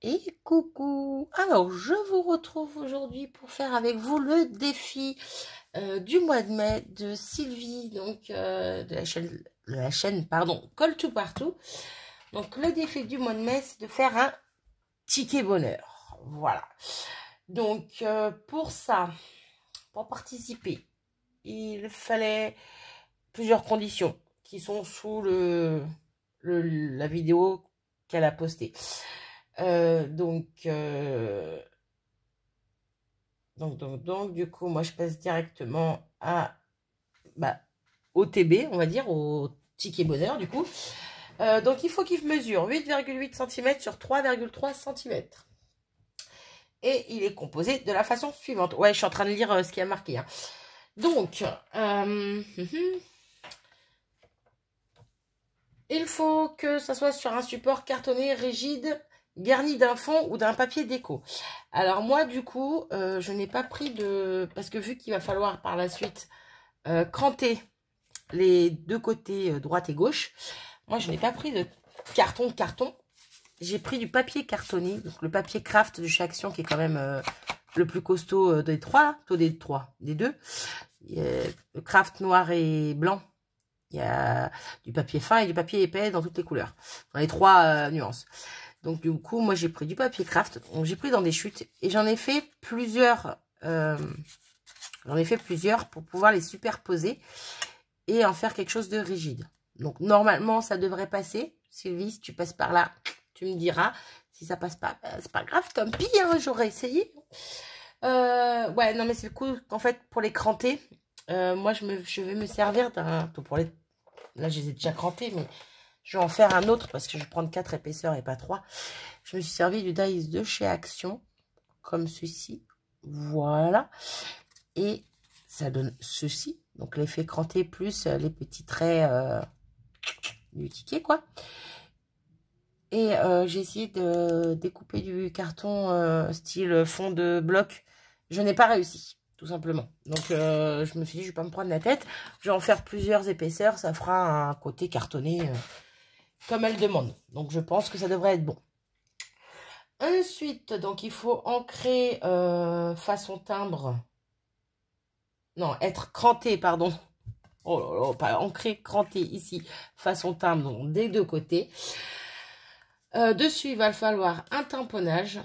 Et coucou. Alors, je vous retrouve aujourd'hui pour faire avec vous le défi du mois de mai de Sylvie, donc de la chaîne pardon, Call to Partout. Donc, le défi du mois de mai, c'est de faire un ticket bonheur. Voilà. Donc, pour ça, pour participer, il fallait plusieurs conditions qui sont sous la vidéo qu'elle a postée. Donc, du coup, moi, je passe directement au TB, on va dire, au ticket bonheur, du coup. Donc, il faut qu'il mesure 8,8 cm sur 3,3 cm. Et il est composé de la façon suivante. Ouais, je suis en train de lire ce qui a marqué. Hein. Donc, il faut que ça soit sur un support cartonné rigide, garni d'un fond ou d'un papier déco. Alors moi, du coup, je n'ai pas pris de... Parce que vu qu'il va falloir par la suite cranter les deux côtés droite et gauche, moi, je n'ai pas pris de carton. J'ai pris du papier cartonné, donc le papier craft de chez Action, qui est quand même le plus costaud des des deux. Le craft noir et blanc. Il y a du papier fin et du papier épais dans toutes les couleurs, dans les trois nuances. Donc du coup, moi j'ai pris du papier craft, j'ai pris dans des chutes et j'en ai fait plusieurs. Pour pouvoir les superposer et en faire quelque chose de rigide. Donc normalement ça devrait passer. Sylvie, si tu passes par là, tu me diras. Si ça passe pas, c'est pas grave, tant pis, hein, j'aurais essayé. Ouais, non mais c'est le coup qu'en fait pour les cranter. Moi, je vais me servir d'un... Là, je les ai déjà crantés, mais je vais en faire un autre parce que je vais prendre 4 épaisseurs et pas 3. Je me suis servi du dies de chez Action, comme ceci. Voilà. Et ça donne ceci. Donc, l'effet cranté plus les petits traits du ticket, quoi. Et j'ai essayé de découper du carton style fond de bloc. Je n'ai pas réussi. Tout simplement. Donc, je me suis dit, je vais pas me prendre la tête. Je vais en faire plusieurs épaisseurs. Ça fera un côté cartonné comme elle demande. Donc, je pense que ça devrait être bon. Ensuite, donc, il faut ancrer façon timbre. Non, être cranté, pardon. Oh là là, pas ancré, cranté ici. Façon timbre, donc, des deux côtés. Dessus, il va falloir un tamponnage.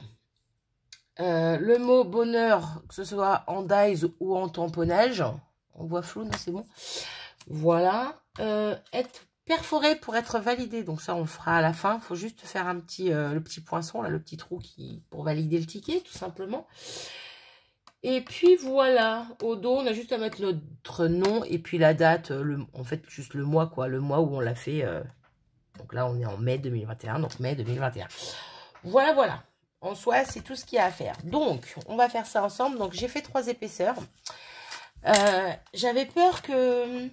Le mot bonheur, que ce soit en dies ou en tamponnage, on voit flou, non, c'est bon. Voilà. Être perforé pour être validé. Donc ça, on le fera à la fin. Il faut juste faire un petit, le petit poinçon, là, le petit trou pour valider le ticket, tout simplement. Et puis voilà. Au dos, on a juste à mettre notre nom et puis la date. En fait, juste le mois, quoi. Le mois où on l'a fait. Donc là, on est en mai 2021. Donc mai 2021. Voilà, voilà. En soi, c'est tout ce qu'il y a à faire. Donc, on va faire ça ensemble. Donc, j'ai fait 3 épaisseurs. J'avais peur que,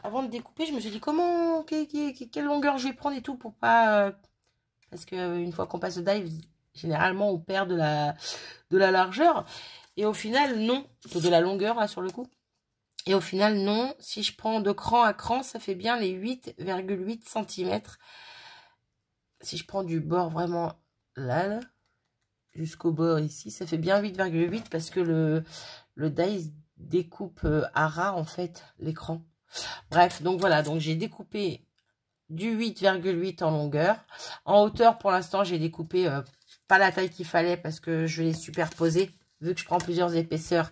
avant de découper, je me suis dit, quelle longueur je vais prendre et tout pour pas... parce qu'une fois qu'on passe au dive, généralement, on perd de la largeur. Et au final, non. De la longueur, là, sur le coup. Et au final, non. Si je prends de cran à cran, ça fait bien les 8,8 cm. Si je prends du bord vraiment là jusqu'au bord ici, ça fait bien 8,8 parce que le dies découpe à ras en fait l'écran. Bref, donc voilà, donc j'ai découpé du 8,8 en longueur. En hauteur, pour l'instant, j'ai découpé pas la taille qu'il fallait parce que je vais les superposer vu que je prends plusieurs épaisseurs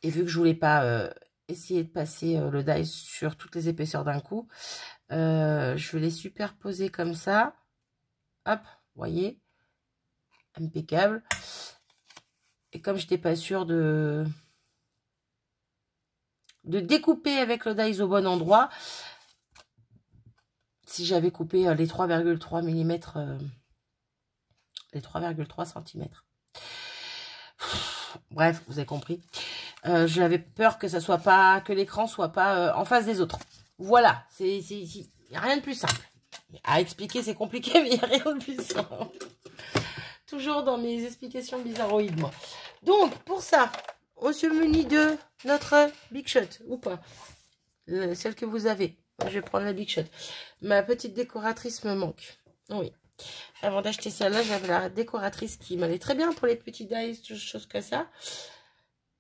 et vu que je voulais pas essayer de passer le dies sur toutes les épaisseurs d'un coup. Je vais les superposer comme ça. Hop, voyez, impeccable. Et comme je n'étais pas sûre de découper avec le dies au bon endroit, si j'avais coupé les 3,3 mm, les 3,3 cm. Bref, vous avez compris. J'avais peur que ça soit pas, que l'écran soit pas en face des autres. Voilà, il n'y a rien de plus simple. À expliquer, c'est compliqué, mais il n'y a rien de plus simple. Toujours dans mes explications bizarroïdes, moi. Donc, pour ça, on se munit de notre Big Shot, ou pas. Celle que vous avez. Je vais prendre la Big Shot. Ma petite décoratrice me manque. Oui, Avant d'acheter celle-là, j'avais la décoratrice qui m'allait très bien pour les petits dies, choses comme ça.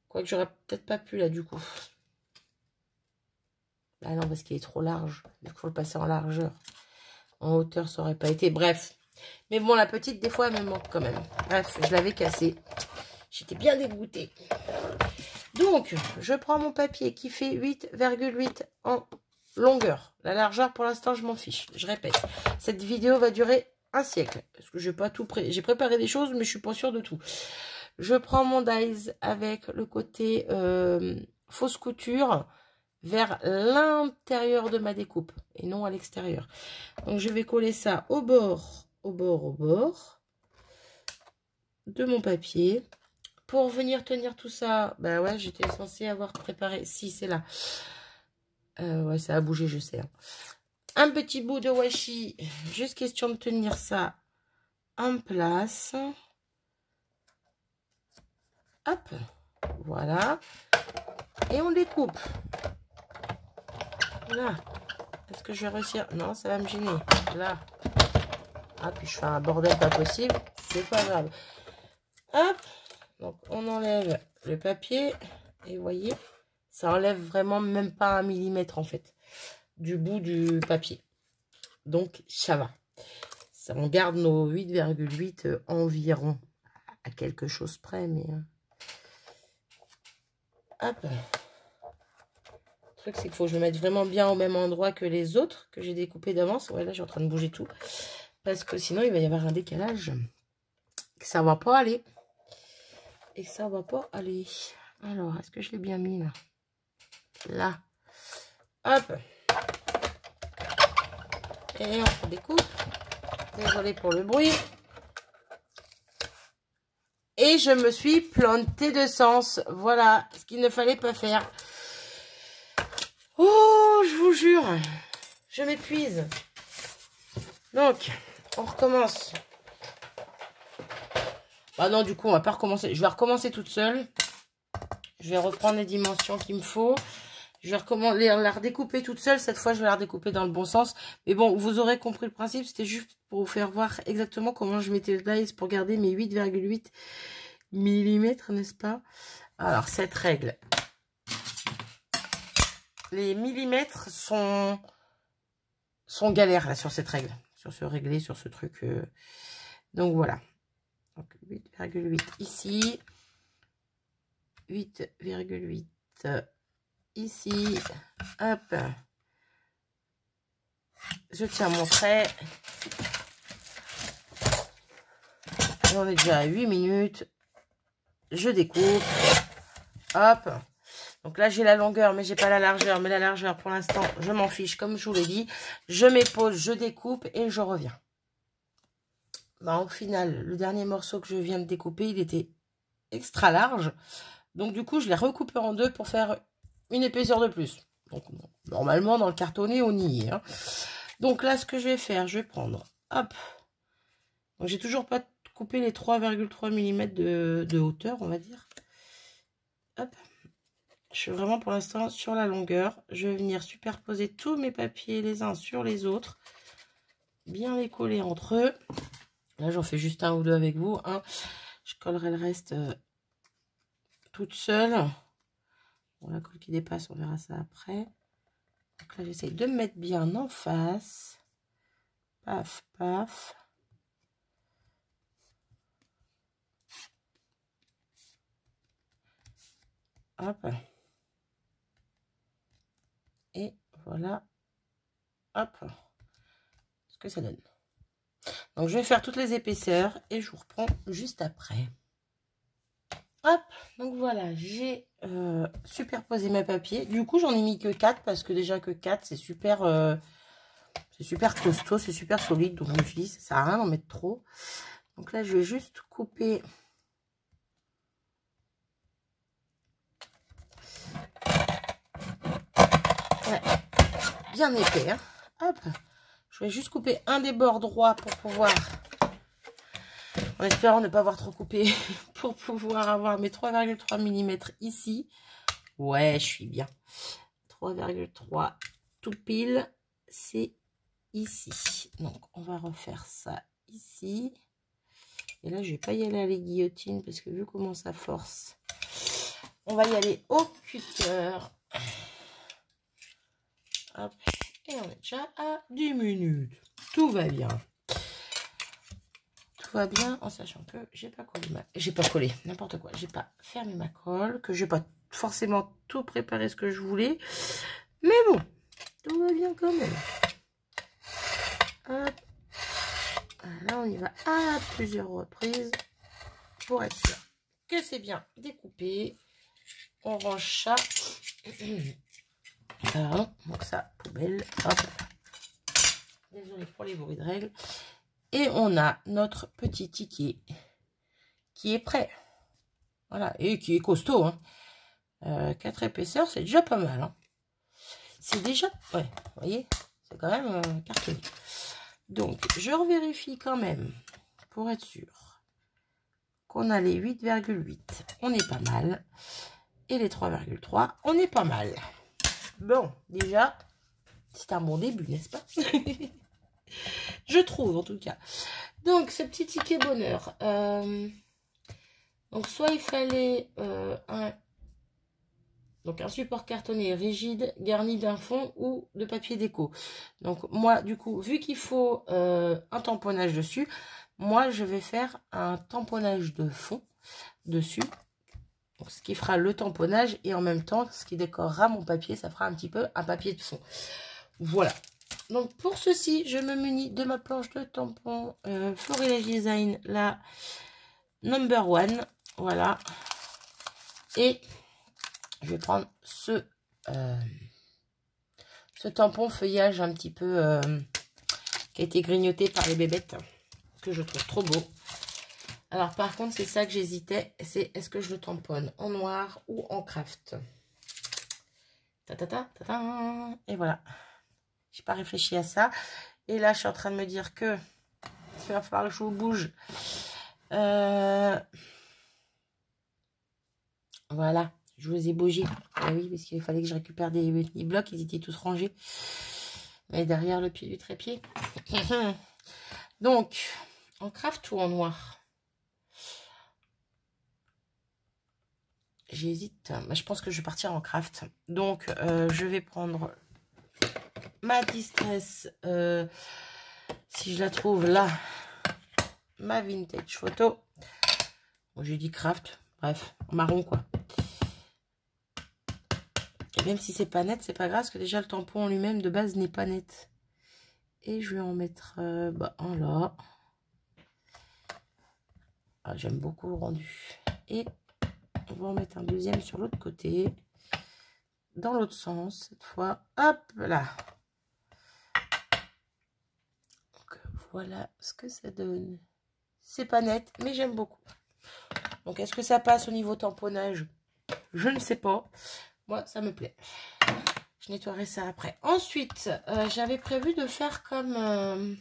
Quoique j'aurais peut-être pas pu là du coup. Ah non, parce qu'il est trop large. Il faut le passer en largeur. En hauteur, ça aurait pas été. Bref. Mais bon, la petite, des fois, elle me manque quand même. Bref, je l'avais cassée. J'étais bien dégoûtée. Donc, je prends mon papier qui fait 8,8 en longueur. La largeur, pour l'instant, je m'en fiche. Je répète, cette vidéo va durer un siècle. Parce que j'ai pas tout j'ai préparé des choses, mais je suis pas sûre de tout. Je prends mon dies avec le côté fausse couture vers l'intérieur de ma découpe et non à l'extérieur. Donc, je vais coller ça au bord de mon papier. Pour venir tenir tout ça, bah ouais, j'étais censée avoir préparé. Si, c'est là. Ouais, ça a bougé, je sais. Hein. Un petit bout de washi. Juste question de tenir ça en place. Hop. Voilà. Et on découpe. Là. Est-ce que je vais réussir? Non, ça va me gêner. Là. Ah, puis je fais un bordel pas possible. C'est pas grave. Hop. Donc, on enlève le papier. Et vous voyez, ça enlève vraiment même pas 1 millimètre en fait. Du bout du papier. Donc, ça va. Ça, on garde nos 8,8 environ. À quelque chose près, mais... Hop. Le truc, c'est qu'il faut que je me mette vraiment bien au même endroit que les autres que j'ai découpés d'avance. Ouais, là, je suis en train de bouger tout. Parce que sinon, il va y avoir un décalage. Que ça va pas aller. Et ça va pas aller. Alors, est-ce que je l'ai bien mis, là? Là. Hop. Et on découpe. Désolée pour le bruit. Et je me suis plantée de sens. Voilà ce qu'il ne fallait pas faire. Oh, je vous jure. Je m'épuise. Donc, on recommence. Ah non, du coup, on va pas recommencer. Je vais recommencer toute seule. Je vais reprendre les dimensions qu'il me faut. Je vais la redécouper toute seule. Cette fois, je vais la redécouper dans le bon sens. Mais bon, vous aurez compris le principe. C'était juste pour vous faire voir exactement comment je mettais le dies pour garder mes 8,8 mm, n'est-ce pas? Alors, cette règle. Les millimètres sont galères là, sur cette règle. Sur ce réglé, sur ce truc. Donc, voilà. Donc, 8,8 ici. 8,8 ici. Hop. Je tiens mon trait. On est déjà à 8 minutes. Je découpe. Hop. Donc là, j'ai la longueur, mais j'ai pas la largeur. Mais la largeur, pour l'instant, je m'en fiche, comme je vous l'ai dit. Je m'épose, je découpe et je reviens. Bah, au final, le dernier morceau que je viens de découper, il était extra large. Donc, du coup, je l'ai recoupé en deux pour faire une épaisseur de plus. Donc, normalement, dans le cartonné, on y est. Hein. Donc là, ce que je vais faire, je vais prendre, hop. Donc, j'ai toujours pas coupé les 3,3 mm de hauteur, on va dire. Hop. Je suis vraiment pour l'instant sur la longueur. Je vais venir superposer tous mes papiers les uns sur les autres. Bien les coller entre eux. Là, j'en fais juste un ou deux avec vous. Hein. Je collerai le reste toute seule. Bon, la colle qui dépasse, on verra ça après. Donc là, j'essaie de me mettre bien en face. Paf, paf. Hop. Et voilà. Hop. Ce que ça donne. Donc, je vais faire toutes les épaisseurs et je vous reprends juste après. Hop. Donc, voilà. J'ai superposé mes papiers. Du coup, j'en ai mis que 4 parce que déjà que 4, c'est super costaud, c'est super solide. Donc, je me suis dit, ça sert à rien d'en mettre trop. Donc là, je vais juste couper... Ouais, bien épais. Hein. Hop. Je vais juste couper un des bords droits pour pouvoir, en espérant ne pas avoir trop coupé, pour pouvoir avoir mes 3,3 mm ici. Ouais, je suis bien. 3,3 tout pile, c'est ici. Donc, on va refaire ça ici. Et là, je vais pas y aller à la guillotine parce que vu comment ça force, on va y aller au cutter. Hop. Et on est déjà à 10 minutes. Tout va bien. Tout va bien en sachant que j'ai pas collé n'importe quoi. J'ai pas fermé ma colle, que j'ai pas forcément tout préparé ce que je voulais. Mais bon, tout va bien quand même. Hop. Là, on y va à plusieurs reprises pour être sûr que c'est bien découpé. On range ça. Pardon, donc ça, poubelle. Hop. Désolée pour les bruits de règles. Et on a notre petit ticket qui est prêt. Voilà, et qui est costaud. Hein. 4 épaisseurs, c'est déjà pas mal. Hein. C'est déjà... Ouais, vous voyez, c'est quand même cartonné. Donc, je revérifie quand même, pour être sûr, qu'on a les 8,8. On est pas mal. Et les 3,3, on est pas mal. Bon, déjà, c'est un bon début, n'est-ce pas? Je trouve, en tout cas. Donc, ce petit ticket bonheur. Donc, soit il fallait un support cartonné rigide, garni d'un fond ou de papier déco. Donc, moi, du coup, vu qu'il faut un tamponnage dessus, moi, je vais faire un tamponnage de fond dessus. Donc, ce qui fera le tamponnage et en même temps, ce qui décorera mon papier, ça fera un petit peu un papier de fond. Voilà. Donc, pour ceci, je me munis de ma planche de tampon Florilège Design, la number 1. Voilà. Et je vais prendre ce tampon feuillage un petit peu qui a été grignoté par les bébêtes, que je trouve trop beau. Alors, par contre, c'est ça que j'hésitais. C'est est-ce que je le tamponne en noir ou en craft. Et voilà. J'ai pas réfléchi à ça. Et là, je suis en train de me dire que il va falloir que je vous bouge. Voilà. Je vous ai bougé. Ah oui, parce qu'il fallait que je récupère des blocs. Ils étaient tous rangés. Mais derrière le pied du trépied. Donc, en craft ou en noir? J'hésite. Je pense que je vais partir en craft. Donc, je vais prendre ma Distress. Si je la trouve là. Ma vintage photo. Bon, j'ai dit craft. Bref, marron quoi. Et même si c'est pas net, c'est pas grave. Parce que déjà, le tampon en lui-même de base n'est pas net. Et je vais en mettre un là. Ah, j'aime beaucoup le rendu. Et on va en mettre un deuxième sur l'autre côté. Dans l'autre sens, cette fois. Hop là. Donc, voilà ce que ça donne. C'est pas net, mais j'aime beaucoup. Donc, est-ce que ça passe au niveau tamponnage? Je ne sais pas. Moi, ça me plaît. Je nettoierai ça après. Ensuite, j'avais prévu de faire comme...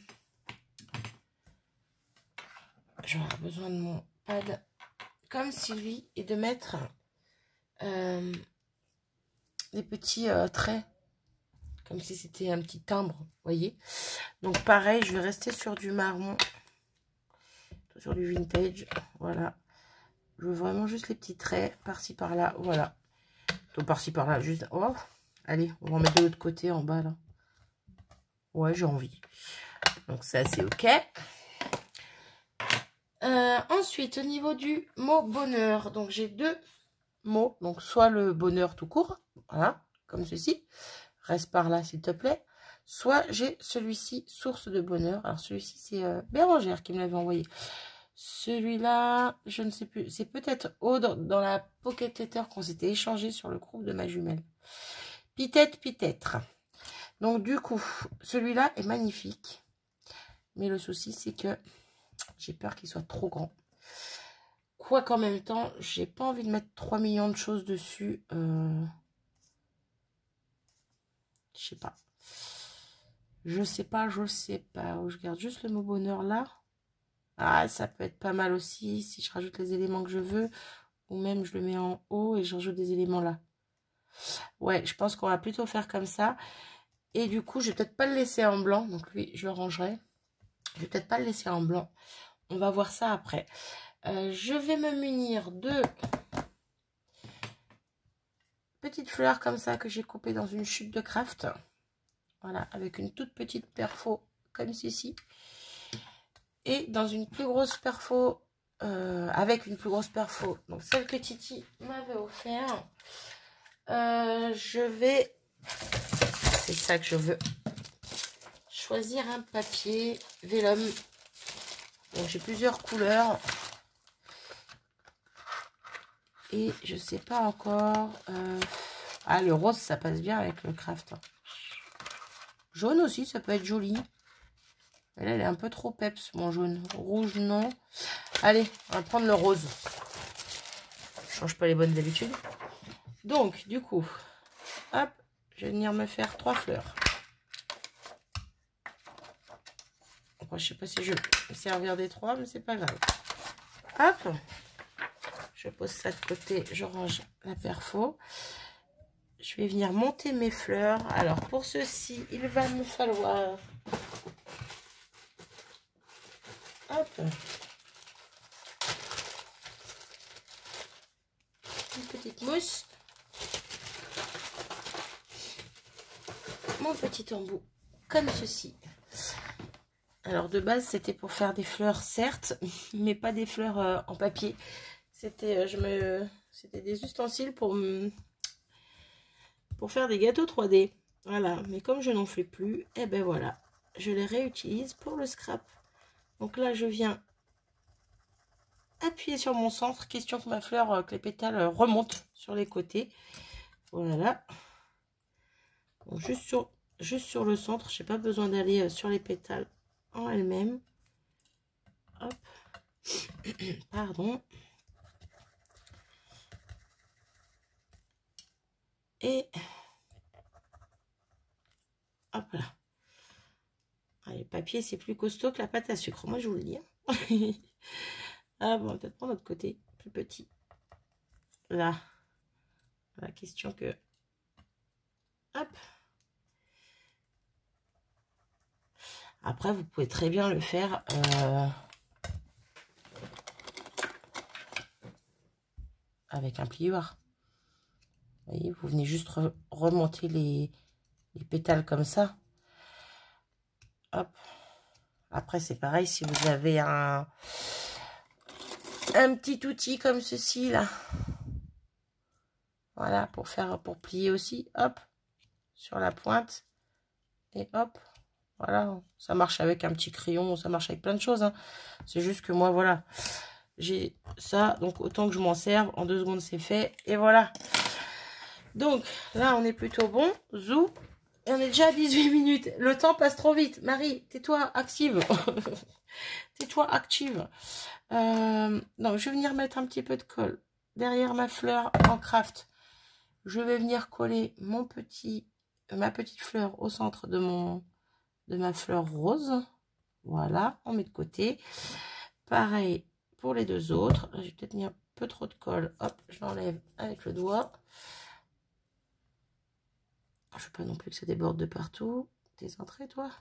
j'aurais besoin de mon pad comme Sylvie et de mettre des petits traits. Comme si c'était un petit timbre, vous voyez. Donc, pareil, je vais rester sur du marron. Sur du vintage. Voilà. Je veux vraiment juste les petits traits par-ci par-là. Voilà. Donc par-ci par-là. Juste. Oh. Allez, on va en mettre de l'autre côté en bas là. Ouais, j'ai envie. Donc ça c'est ok. Ensuite, au niveau du mot bonheur. Donc j'ai deux mots. Donc soit le bonheur tout court. Voilà. Comme ceci. Reste par là s'il te plaît. Soit j'ai celui-ci, source de bonheur. Alors celui-ci c'est Bérangère qui me l'avait envoyé. Celui-là, je ne sais plus. C'est peut-être Aude dans la pocket letter qu'on s'était échangé sur le groupe de ma jumelle. Peut-être. Donc du coup, celui-là est magnifique. Mais le souci, c'est que j'ai peur qu'il soit trop grand. Quoi qu'en même temps, j'ai pas envie de mettre 3 millions de choses dessus. Je sais pas. Je sais pas. Je garde juste le mot bonheur là. Ah, ça peut être pas mal aussi si je rajoute les éléments que je veux. Ou même je le mets en haut et je rajoute des éléments là. Ouais, je pense qu'on va plutôt faire comme ça. Et du coup, je vais peut-être pas le laisser en blanc. Donc lui, je le rangerai. Je vais peut-être pas le laisser en blanc. On va voir ça après. Je vais me munir de petites fleurs comme ça que j'ai coupées dans une chute de craft. Voilà, avec une toute petite perfo comme ceci. Et dans une plus grosse perfo, avec une plus grosse perfo, donc celle que Titi m'avait offert. Je vais, c'est ça que je veux, choisir un papier vélum. Donc j'ai plusieurs couleurs. Et je sais pas encore. Ah, le rose, ça passe bien avec le craft. Jaune aussi, ça peut être joli. Mais là, elle est un peu trop peps, mon jaune. Rouge, non. Allez, on va prendre le rose. Je change pas les bonnes habitudes. Donc, du coup, hop, je vais venir me faire 3 fleurs. Après, je sais pas si je vais me servir des 3, mais c'est pas grave. Hop. Je pose ça de côté, je range la perfo. Je vais venir monter mes fleurs. Alors, pour ceci, il va me falloir... Hop. Une petite mousse. Mon petit embout, comme ceci. Alors, de base, c'était pour faire des fleurs, certes, mais pas des fleurs en papier. C'était des ustensiles pour faire des gâteaux 3D. Voilà, mais comme je n'en fais plus, et ben voilà, je les réutilise pour le scrap. Donc là, je viens appuyer sur mon centre, question que ma fleur, que les pétales remontent sur les côtés. Voilà. Donc, juste sur le centre, j'ai pas besoin d'aller sur les pétales en elles-mêmes. Hop. Pardon. Et hop là. Ah, le papier, c'est plus costaud que la pâte à sucre. Moi, je vous le dis. Ah bon, peut-être prendre l'autre côté, plus petit. Là. La question que... Hop. Après, vous pouvez très bien le faire... avec un plioir. Vous voyez, vous venez juste remonter les pétales comme ça. Hop. Après, c'est pareil, si vous avez un petit outil comme ceci, là. Voilà, pour plier aussi. Hop. Sur la pointe. Et hop. Voilà. Ça marche avec un petit crayon, ça marche avec plein de choses. Hein. C'est juste que moi, voilà. J'ai ça, donc autant que je m'en serve. En 2 secondes, c'est fait. Et voilà. Donc, là, on est plutôt bon. Zou. Et on est déjà à 18 minutes. Le temps passe trop vite. Marie, tais-toi, active. Tais-toi, active. Donc, je vais venir mettre un petit peu de colle derrière ma fleur en craft. Je vais venir coller ma petite fleur au centre de ma fleur rose. Voilà, on met de côté. Pareil pour les 2 autres. J'ai peut-être mis un peu trop de colle. Hop, je l'enlève avec le doigt. Je veux pas non plus que ça déborde de partout. T'es centré, toi?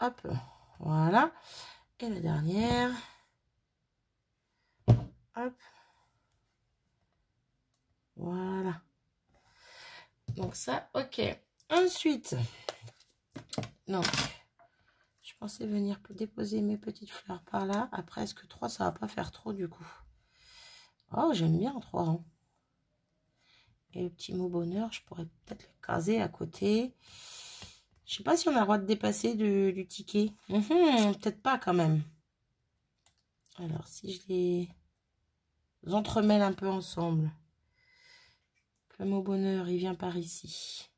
Hop, voilà. Et la dernière. Hop. Voilà. Donc ça, ok. Ensuite, donc, je pensais venir déposer mes petites fleurs par là. Après, est-ce que 3, ça va pas faire trop du coup? Oh, j'aime bien 3. Hein. Et le petit mot bonheur, je pourrais peut-être le caser à côté. Je sais pas si on a le droit de dépasser du ticket. Peut-être pas quand même. Alors, si je les entremêle un peu ensemble. Le mot bonheur, il vient par ici.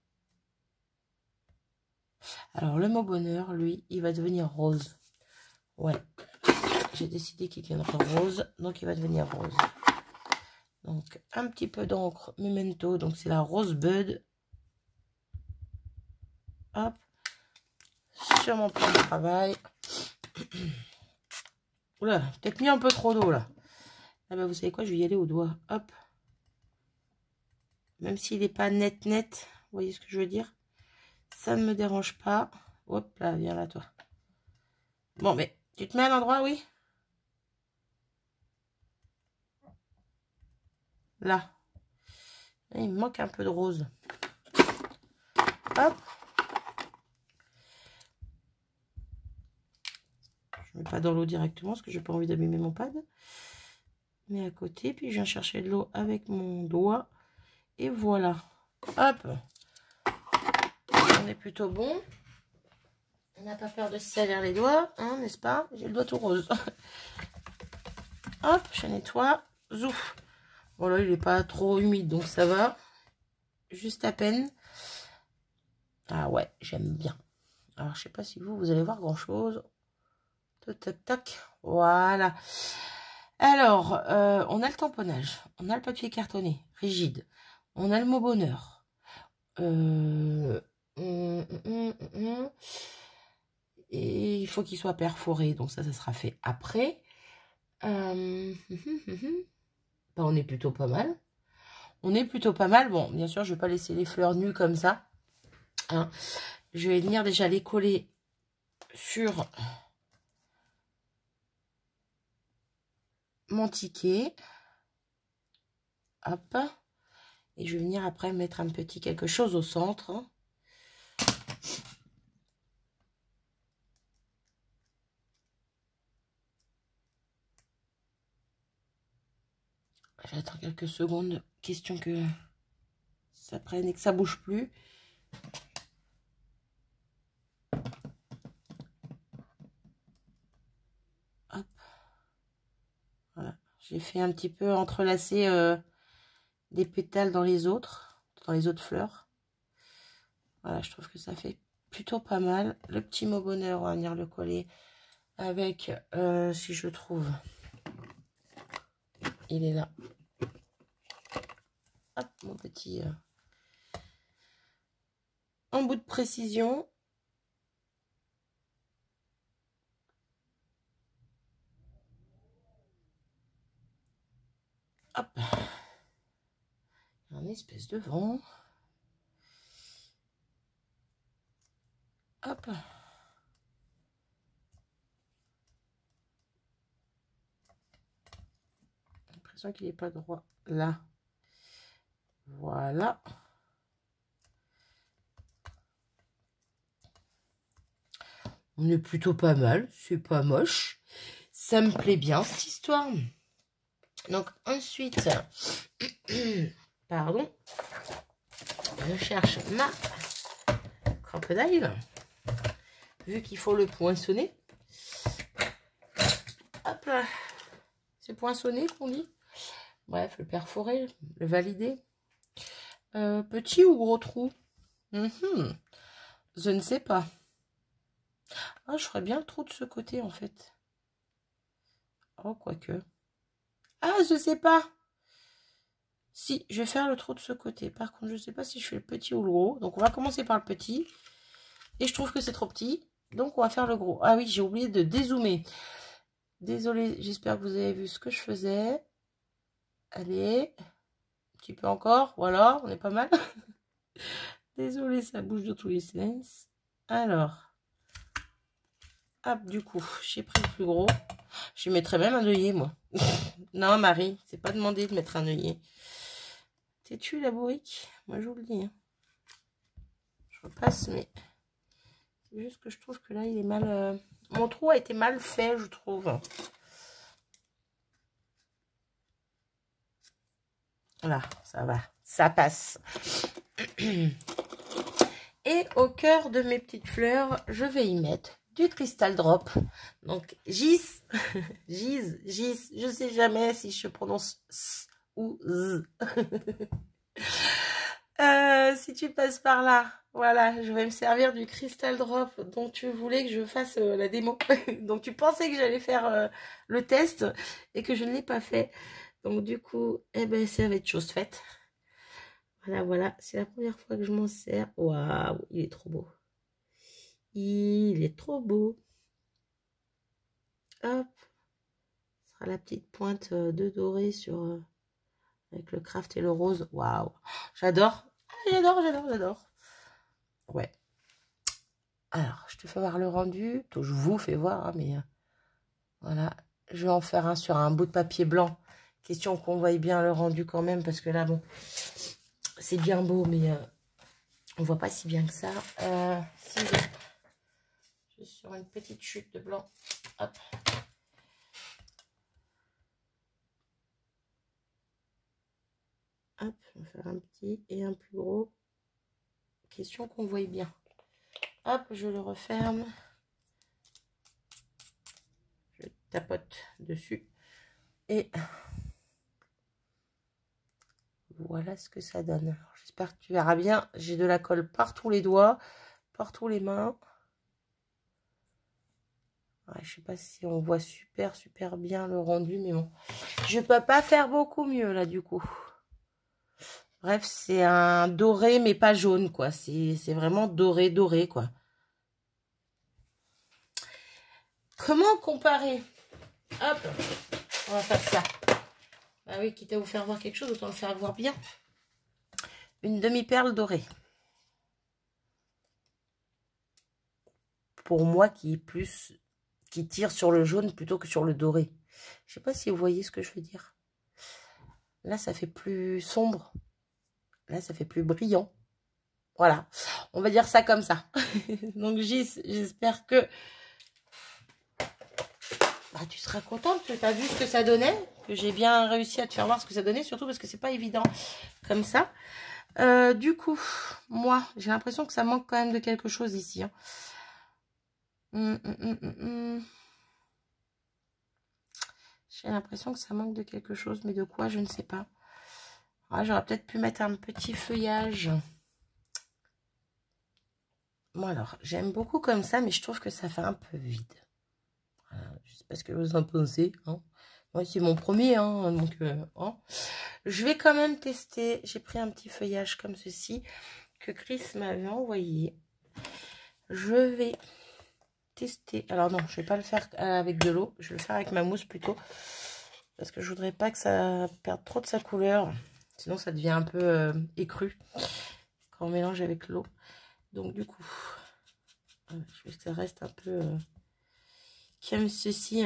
Alors, le mot bonheur, lui, il va devenir rose. Ouais. J'ai décidé qu'il viendrait rose, donc il va devenir rose. Donc, un petit peu d'encre Memento, donc c'est la Rosebud. Hop. Sur mon plan de travail. Oula, peut-être mis un peu trop d'eau, là. Ah bah, vous savez quoi, je vais y aller au doigt. Hop. Même s'il n'est pas net, vous voyez ce que je veux dire? Ça ne me dérange pas. Hop là, viens là, toi. Bon, mais tu te mets à l'endroit, oui? Là. Il me manque un peu de rose. Hop. Je ne mets pas dans l'eau directement parce que je n'ai pas envie d'abîmer mon pad. Mais à côté, puis je viens chercher de l'eau avec mon doigt. Et voilà. Hop. On est plutôt bon. On n'a pas peur de se salir les doigts, hein, n'est-ce pas? J'ai le doigt tout rose. Hop, je nettoie. Zouf. Bon là, il n'est pas trop humide, donc ça va. Juste à peine. Ah ouais, j'aime bien. Alors, je sais pas si vous allez voir grand-chose. Tac, tac, tac. Voilà. Alors, on a le tamponnage. On a le papier cartonné, rigide. On a le mot bonheur. Et il faut qu'il soit perforé. Donc ça sera fait après. Ben, on est plutôt pas mal. On est plutôt pas mal. Bon, bien sûr, je vais pas laisser les fleurs nues comme ça. Hein. Je vais venir déjà les coller sur mon ticket. Hop. Et je vais venir après mettre un petit quelque chose au centre. J'attends quelques secondes. Question que ça prenne et que ça bouge plus. Hop. Voilà. J'ai fait un petit peu entrelacer des pétales dans les autres fleurs. Voilà, je trouve que ça fait plutôt pas mal. Le petit mot bonheur, on va venir le coller avec, si je trouve, il est là. Hop, mon petit en bout de précision. Hop. Un espèce de vent. Hop. J'ai l'impression qu'il n'est pas droit là. Voilà. On est plutôt pas mal. C'est pas moche. Ça me plaît bien cette histoire. Donc ensuite, pardon, je cherche ma crocodile. Vu qu'il faut le poinçonner. Hop là. C'est poinçonné qu'on dit. Bref, le perforer, le valider. Petit ou gros trou? Je ne sais pas. Ah, je ferais bien le trou de ce côté en fait. Oh, quoique. Ah, je sais pas. Si, je vais faire le trou de ce côté. Par contre, je ne sais pas si je fais le petit ou le gros. Donc, on va commencer par le petit. Et je trouve que c'est trop petit. Donc, on va faire le gros. Ah oui, j'ai oublié de dézoomer. Désolée, j'espère que vous avez vu ce que je faisais. Allez. Un petit peu encore. Voilà, on est pas mal. Désolée, ça bouge de tous les sens. Alors. Hop, du coup, j'ai pris le plus gros. Je mettrais même un œillet, moi. Non, Marie, c'est pas demandé de mettre un œillet. T'es-tu la bourrique? Moi, je vous le dis. Hein. Je repasse, mais c'est juste que je trouve que là, il est mal... Mon trou a été mal fait, je trouve. Là, ça va. Ça passe. Et au cœur de mes petites fleurs, je vais y mettre du Crystal Drop. Donc, Gis, Gis, Gis, je sais jamais si je prononce S ou Z. Si tu passes par là, voilà, je vais me servir du Crystal Drop dont tu voulais que je fasse la démo. Donc, tu pensais que j'allais faire le test et que je ne l'ai pas fait. Donc, du coup, eh ben, ça va être chose faite. Voilà, voilà, c'est la première fois que je m'en sers. Waouh, il est trop beau. Il est trop beau. Hop. Ce sera la petite pointe de doré sur avec le craft et le rose. Waouh. J'adore. J'adore, j'adore, j'adore. Ouais. Alors, je te fais voir le rendu. Je vous fais voir, hein, mais voilà. Je vais en faire un sur un bout de papier blanc. Question qu'on voie bien le rendu quand même, parce que là, bon, c'est bien beau, mais on voit pas si bien que ça. Ciseaux. Je suis sur une petite chute de blanc. Hop. Hop, on va faire un petit et un plus gros. Question qu'on voie bien. Hop, je le referme. Je tapote dessus. Et voilà ce que ça donne. J'espère que tu verras bien. J'ai de la colle partout les doigts, partout les mains. Ouais, je sais pas si on voit super bien le rendu, mais bon. Je peux pas faire beaucoup mieux là du coup. Bref, c'est un doré mais pas jaune quoi. C'est vraiment doré quoi. Comment comparer? Hop, on va faire ça. Bah oui, quitte à vous faire voir quelque chose, autant le faire voir bien. Une demi-perle dorée. Pour moi, qui tire sur le jaune plutôt que sur le doré. Je sais pas si vous voyez ce que je veux dire. Là, ça fait plus sombre. Là, ça fait plus brillant. Voilà. On va dire ça comme ça. Donc, j'espère que tu seras contente, que tu as vu ce que ça donnait, que j'ai bien réussi à te faire voir ce que ça donnait, surtout parce que c'est pas évident comme ça. Du coup, moi, j'ai l'impression que ça manque quand même de quelque chose ici. Hein. J'ai l'impression que ça manque de quelque chose, mais de quoi, je ne sais pas. J'aurais peut-être pu mettre un petit feuillage. Bon, alors, j'aime beaucoup comme ça, mais je trouve que ça fait un peu vide. Voilà, je sais pas ce que vous en pensez. Hein. Moi, c'est mon premier, hein, donc... hein. Je vais quand même tester. J'ai pris un petit feuillage comme ceci, que Chris m'avait envoyé. Je vais tester. Alors non, je vais pas le faire avec de l'eau. Je vais le faire avec ma mousse plutôt. Parce que je voudrais pas que ça perde trop de sa couleur. Sinon, ça devient un peu écru quand on mélange avec l'eau. Donc, du coup, je veux que ça reste un peu comme ceci.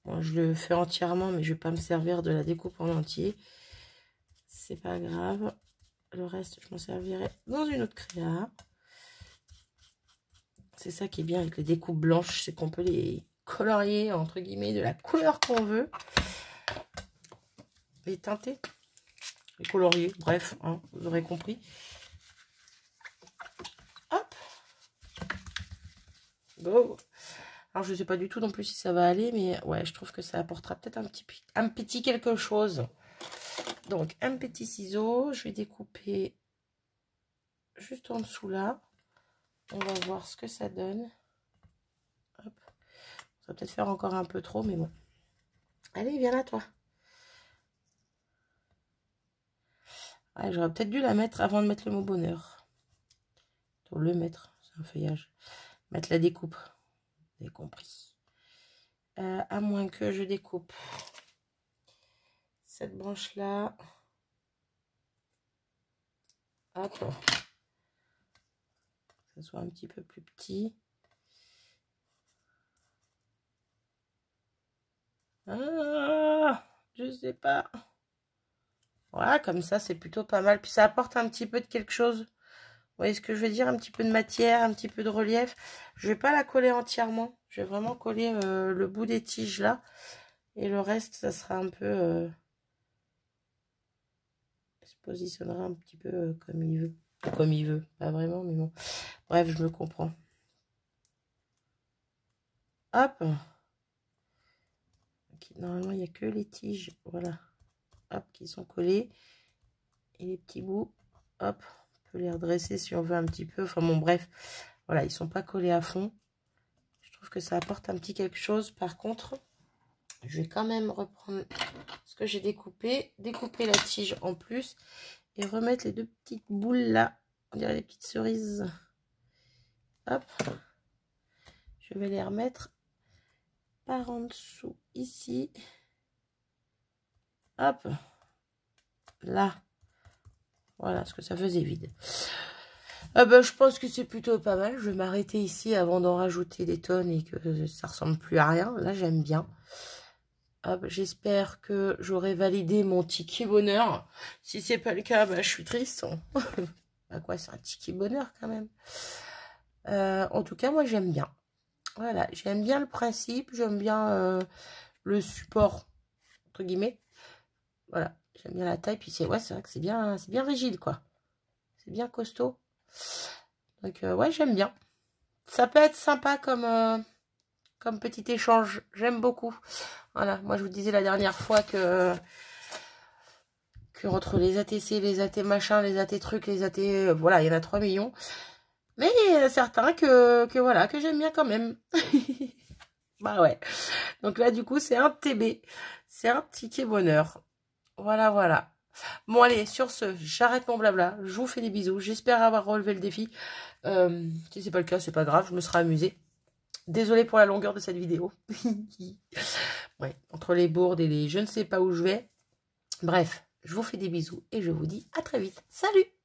Bon, je le fais entièrement, mais je vais pas me servir de la découpe en entier. C'est pas grave. Le reste, je m'en servirai dans une autre créa. C'est ça qui est bien avec les découpes blanches, c'est qu'on peut les colorier, entre guillemets, de la couleur qu'on veut. Les teinter, les colorier, bref, hein, vous aurez compris. Hop. Go. Alors, je ne sais pas du tout non plus si ça va aller, mais ouais, je trouve que ça apportera peut-être un petit quelque chose. Donc, un petit ciseau, je vais découper juste en dessous là. On va voir ce que ça donne. Hop. Ça va peut-être faire encore un peu trop, mais bon. Allez, viens là, toi. Ouais, j'aurais peut-être dû la mettre avant de mettre le mot bonheur. Pour le mettre, c'est un feuillage. Mettre la découpe. Vous avez compris. À moins que je découpe cette branche-là. Hop. Que ça soit un petit peu plus petit. Ah, je sais pas. Voilà, comme ça, c'est plutôt pas mal. Puis ça apporte un petit peu de quelque chose. Vous voyez ce que je veux dire? Un petit peu de matière, un petit peu de relief. Je vais pas la coller entièrement. Je vais vraiment coller le bout des tiges là. Et le reste, ça sera un peu... se positionnera un petit peu comme il veut. Comme il veut. Pas vraiment, mais bon. Bref, je me comprends. Hop. Okay, normalement, il n'y a que les tiges. Voilà. Hop, qui sont collées. Et les petits bouts. Hop. On peut les redresser si on veut un petit peu. Enfin bon, bref. Voilà, ils sont pas collés à fond. Je trouve que ça apporte un petit quelque chose. Par contre, je vais quand même reprendre ce que j'ai découpé. Découper la tige en plus. Et remettre les deux petites boules là. On dirait des petites cerises. Hop. Je vais les remettre par en dessous ici. Hop. Là. Voilà ce que ça faisait vide. Ah ben, je pense que c'est plutôt pas mal. Je vais m'arrêter ici avant d'en rajouter des tonnes et que ça ressemble plus à rien. Là, j'aime bien. J'espère que j'aurai validé mon ticket bonheur. Si c'est pas le cas, bah, je suis triste. Bah quoi, c'est un ticket bonheur quand même. En tout cas, moi, j'aime bien. Voilà, j'aime bien le principe. J'aime bien le support, entre guillemets. Voilà, j'aime bien la taille. Puis c'est vrai que c'est bien rigide, quoi. C'est bien costaud. Donc, ouais, j'aime bien. Ça peut être sympa comme petit échange. J'aime beaucoup. Voilà, moi, je vous disais la dernière fois que entre les ATC, les AT machin, les AT trucs, les AT... voilà, il y en a 3 millions. Mais il y en a certains que voilà, que j'aime bien quand même. Bah ouais. Donc là, du coup, c'est un TB. C'est un ticket bonheur. Voilà, voilà. Bon, allez, sur ce, j'arrête mon blabla. Je vous fais des bisous. J'espère avoir relevé le défi. Si c'est pas le cas, c'est pas grave. Je me serai amusée. Désolée pour la longueur de cette vidéo. Ouais, entre les bourdes et les je ne sais pas où je vais. Bref, je vous fais des bisous et je vous dis à très vite. Salut!